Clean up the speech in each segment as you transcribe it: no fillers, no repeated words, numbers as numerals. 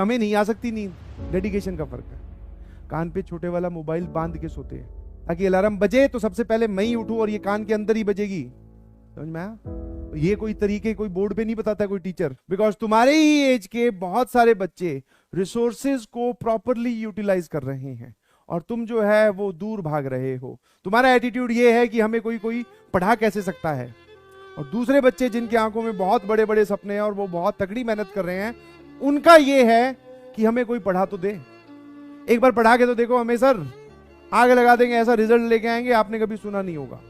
हमें नहीं आ सकती नींद, डेडिकेशन का फर्क है। कान पे छोटे वाला मोबाइल बांध के सोते हैं ताकि अलार्म बजे तो सबसे पहले मैं ही उठूं और ये कान के अंदर ही बजेगी। समझ में आया? ये कोई तरीके कोई बोर्ड पे नहीं बताता कोई टीचर, बिकॉज तुम्हारे ही एज के बहुत सारे बच्चे रिसोर्सेज को प्रॉपरली यूटिलाइज कर रहे हैं और तुम जो है वो दूर भाग रहे हो। तुम्हारा एटीट्यूड ये है कि हमें कोई कोई पढ़ा कैसे सकता है, और दूसरे बच्चे जिनकी आंखों में बहुत बड़े बड़े सपने हैं और वो बहुत तगड़ी मेहनत कर रहे हैं, उनका ये है कि हमें कोई पढ़ा तो दे। एक बार पढ़ा के तो देखो, हमें सर आग लगा देंगे, ऐसा रिजल्ट लेके आएंगे आपने कभी सुना नहीं होगा।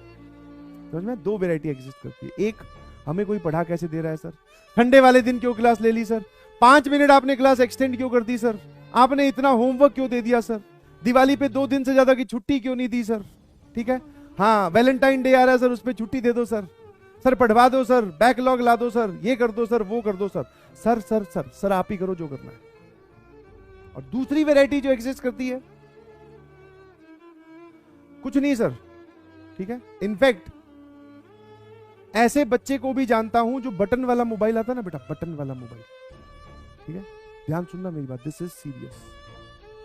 समझ में? दो वेराइटी एग्जिस्ट करती है। एक, हमें कोई पढ़ा कैसे दे रहा है सर, ठंडे वाले दिन क्यों क्लास ले ली सर, 5 मिनट आपने क्लास एक्सटेंड क्यों कर दी सर, आपने इतना होमवर्क क्यों दे दिया सर, दिवाली पे 2 दिन से ज्यादा की छुट्टी क्यों नहीं दी सर, ठीक है, हाँ वैलेंटाइन डे आ रहा है सर, उस पर छुट्टी दे दो सर, सर पढ़वा दो सर, बैकलॉग ला दो सर, ये कर दो सर, वो कर दो sir, sir sir sir sir आप ही करो जो करना है। और दूसरी वैरायटी जो एग्जिस्ट करती है, कुछ नहीं सर, ठीक है। इनफैक्ट ऐसे बच्चे को भी जानता हूं जो बटन वाला मोबाइल आता ना बेटा, बटन वाला मोबाइल, ठीक है, ध्यान सुनना मेरी बात, दिस इज सीरियस,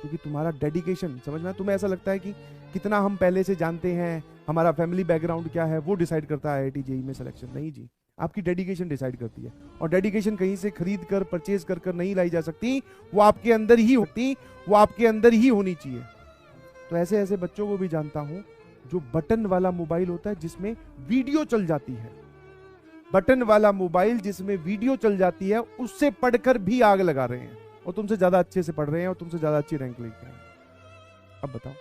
क्योंकि तुम्हारा डेडिकेशन, समझ में, तुम्हें ऐसा लगता है कि कितना हम पहले से जानते हैं, हमारा फैमिली बैकग्राउंड क्या है, वो डिसाइड करता है आईआईटी जेईई में सिलेक्शन। नहीं जी, आपकी डेडिकेशन डिसाइड करती है, और डेडिकेशन कहीं से खरीद कर परचेज कर कर नहीं लाई जा सकती, वो आपके अंदर ही होती, वो आपके अंदर ही होनी चाहिए। तो ऐसे ऐसे बच्चों को भी जानता हूं जो बटन वाला मोबाइल होता है जिसमें वीडियो चल जाती है, बटन वाला मोबाइल जिसमें वीडियो चल जाती है, उससे पढ़कर भी आग लगा रहे हैं और तुमसे ज्यादा अच्छे से पढ़ रहे हैं और तुमसे ज्यादा अच्छी रैंक लेके आए। अब बताओ,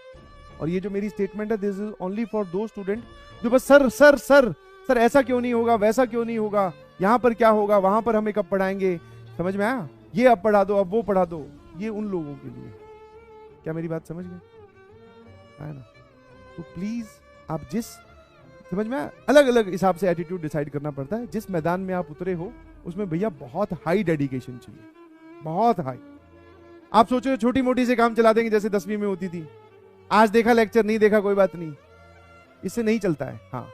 और ये जो मेरी स्टेटमेंट है, दिस इज ओनली फॉर दो स्टूडेंट जो बस सर सर सर सर ऐसा क्यों नहीं होगा, वैसा क्यों नहीं होगा, यहां पर क्या होगा, वहां पर हमें कब पढ़ाएंगे, समझ में आया, ये अब पढ़ा दो, अब वो पढ़ा दो, ये उन लोगों के लिए। क्या मेरी बात समझ गए? है ना? तो प्लीज आप जिस, समझ में, अलग अलग हिसाब से एटीट्यूड डिसाइड करना पड़ता है। जिस मैदान में आप उतरे हो उसमें भैया बहुत हाई डेडिकेशन चाहिए, बहुत हाई। आप सोचो छोटी मोटी से काम चला देंगे जैसे 10वीं में होती थी, आज देखा लेक्चर, नहीं देखा कोई बात नहीं, इससे नहीं चलता है। हाँ,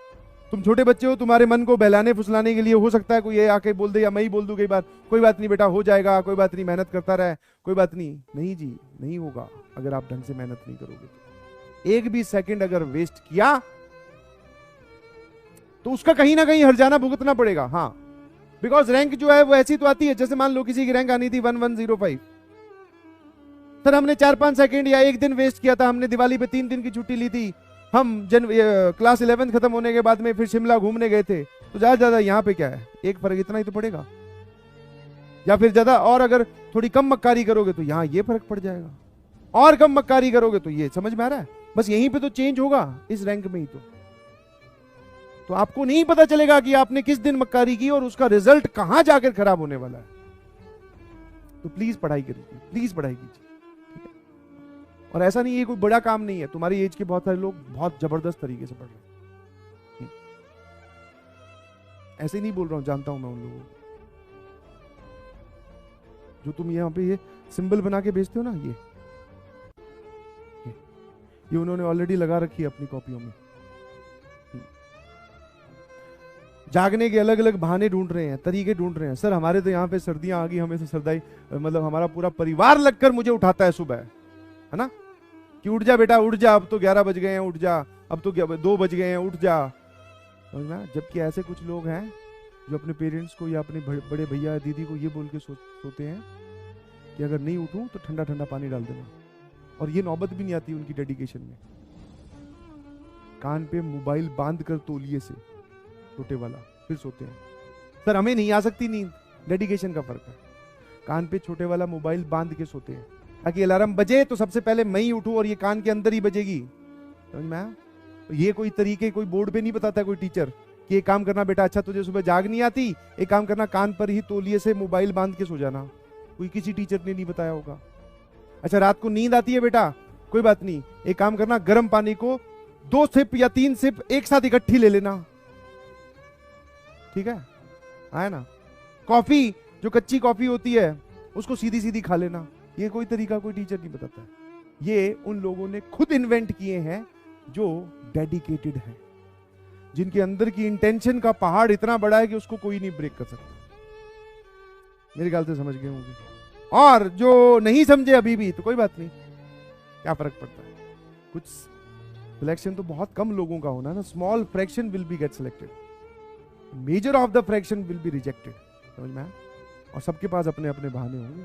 तुम छोटे बच्चे हो, तुम्हारे मन को बहलाने फुसलाने के लिए हो सकता है कोई ये आके बोल दे या मैं ही बोल दूं कई बार, कोई बात नहीं बेटा हो जाएगा, कोई बात नहीं, मेहनत करता रहे, कोई बात नहीं। नहीं जी, नहीं होगा अगर आप ढंग से मेहनत नहीं करोगे तो। एक भी सेकंड अगर वेस्ट किया तो उसका कहीं ना कहीं हर्जाना भुगतना पड़ेगा। हाँ, बिकॉज रैंक जो है वो ऐसी तो आती है, जैसे मान लो किसी की रैंक आनी थी 1105, सर हमने 4-5 सेकंड या 1 दिन वेस्ट किया था, हमने दिवाली पे 3 दिन की छुट्टी ली थी, हम क्लास 11 खत्म होने के बाद में फिर शिमला घूमने गए थे, तो ज्यादा ज्यादा यहाँ पे क्या है, एक फर्क इतना ही तो पड़ेगा, या फिर ज्यादा और अगर थोड़ी कम मक्कारी करोगे तो यहाँ ये फर्क पड़ जाएगा, और कम मक्कारी करोगे तो ये, समझ में आ रहा है? बस यहीं पे तो चेंज होगा, इस रैंक में ही तो आपको नहीं पता चलेगा कि आपने किस दिन मक्कारी की और उसका रिजल्ट कहां जाकर खराब होने वाला है। तो प्लीज पढ़ाई करिए, प्लीज पढ़ाई कीजिए, ठीक है? और ऐसा नहीं, ये कोई बड़ा काम नहीं है, तुम्हारी एज के बहुत सारे लोग बहुत जबरदस्त तरीके से पढ़ रहे हैं, ऐसे नहीं बोल रहा हूं, जानता हूं मैं उन लोगों को जो तुम यहाँ पे ये सिंबल बना के भेजते हो ना, ये उन्होंने ऑलरेडी लगा रखी है अपनी कॉपियों में। जागने के अलग अलग बहाने ढूंढ रहे हैं, तरीके ढूंढ रहे हैं। सर हमारे तो यहाँ पे सर्दियां आ गई, हमें तो सर्दाई, मतलब हमारा पूरा परिवार लगकर मुझे उठाता है सुबह, है ना, कि उठ जा बेटा उठ जा, अब तो 11 बज गए हैं, उठ जा, अब तो 2 बज गए हैं, उठ जा, समझना। जबकि ऐसे कुछ लोग हैं जो अपने पेरेंट्स को या अपने बड़े भैया दीदी को ये बोल के सोते हैं कि अगर नहीं उठूं तो ठंडा ठंडा पानी डाल देना, और ये नौबत भी नहीं आती उनकी डेडिकेशन में। कान पे मोबाइल बांध कर तौलिए से, छोटे वाला, फिर सोते हैं। सर हमें नहीं आ सकती नींद, डेडिकेशन का फर्क है। कान पे छोटे वाला मोबाइल बांध के सोते हैं ताकि अलार्म बजे तो सबसे पहले मैं ही उठूं और ये कान के अंदर ही बजेगी। समझ में आया? ये कोई तरीके कोई बोर्ड पे नहीं बताता कोई टीचर कि एक काम करना बेटा, अच्छा तुझे सुबह जाग नहीं आती, एक काम करना कान पर ही तौलिए से मोबाइल बांध के सो जाना, कोई किसी टीचर ने नहीं बताया होगा। अच्छा रात को नींद आती है बेटा, कोई बात नहीं, एक काम करना गर्म पानी को 2 सिप या 3 सिप एक साथ इकट्ठी ले लेना, ठीक है ना। कॉफी जो कच्ची कॉफी होती है उसको सीधी सीधी खा लेना, ये कोई तरीका कोई टीचर नहीं बताता है। ये उन लोगों ने खुद इन्वेंट किए हैं जो डेडिकेटेड हैं, जिनके अंदर की इंटेंशन का पहाड़ इतना बड़ा है कि उसको कोई नहीं ब्रेक कर सकता। मेरे ख्याल से समझ गए होंगे। और जो नहीं समझे अभी भी तो कोई बात नहीं, क्या फर्क पड़ता है। कुछ सिलेक्शन तो बहुत कम लोगों का होना ना, small fraction will be get selected, measure of the fraction will be rejected. समझ में आया? और सबके पास अपने अपने बहाने होंगे।